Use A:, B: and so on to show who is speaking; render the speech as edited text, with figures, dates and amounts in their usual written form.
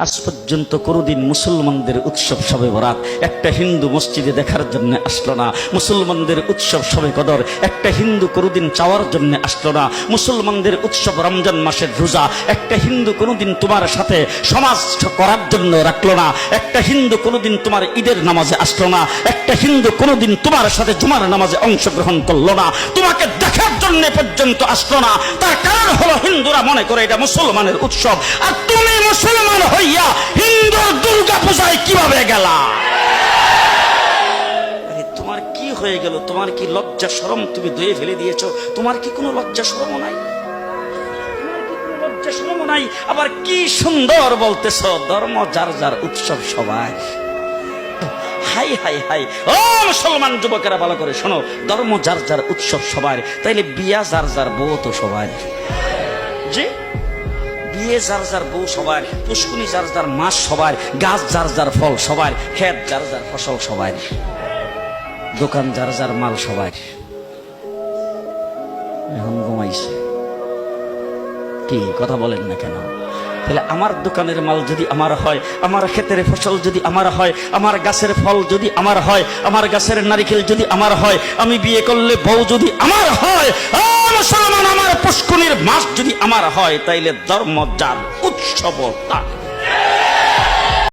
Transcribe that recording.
A: আজ পর্যন্ত কোনোদিন মুসলমানদের উৎসব শবে বরাত একটা হিন্দু মসজিদে দেখার জন্য আসলো না। মুসলমানদের উৎসব শবে কদর একটা হিন্দু কোনোদিন চাওয়ার জন্য আসলো না। মুসলমানদের উৎসব রমজান মাসের রোজা একটা হিন্দু কোনোদিন তোমার সাথে সমাজ করার জন্য রাখলো না। একটা হিন্দু কোনোদিন তোমার ঈদের নামাজে আসলো না। একটা হিন্দু কোনোদিন তোমার সাথে জুমার নামাজে অংশগ্রহণ করলো না, তোমাকে দেখার জন্য পর্যন্ত আসলো না। তার কারণ হলো হিন্দুরা মনে করে এটা মুসলমানের উৎসব, আর তুমি মুসলমান হইয়া হিন্দুর দুর্গা পূজায় কিভাবে গেলা? তোমার কি হয়ে গেল? তোমার কি লজ্জা শরম তুমি ধুয়ে ফেলে দিয়েছো? তোমার কি কোনো লজ্জা শরম নাই? লজ্জা শরম নাই? আবার কি সুন্দর বলতেছ, ধর্ম যার যার উৎসব সবাই। হাই হাই হাই, ও মুসলমান যুবকেরা ভালো করে শোনো, ধর্ম যার যার উৎসব সবার, তাইলে বিয়া যার যার বউ তো সবার। জি, বিয়ে যার যার বউ সবার, পুষ্কুনি যার যার মাস সবার, গাছ যার যার ফল সবার, ক্ষেত যার যার ফসল সবার, দোকান যার যার মাল সবার। এখন ঘুমাইছে কি কথা বলেন না কেন? তাহলে আমার দোকানের মাল যদি আমার হয়, আমার ক্ষেতের ফসল যদি আমার হয়, আমার গাছের ফল যদি আমার হয়, আমার গাছের নারিকেল যদি আমার হয়, আমি বিয়ে করলে বউ যদি আমার হয়, মুসলমান আমার পুষ্কুনির মাস যদি আমার হয়, তাইলে ধর্ম যার উৎসব তার।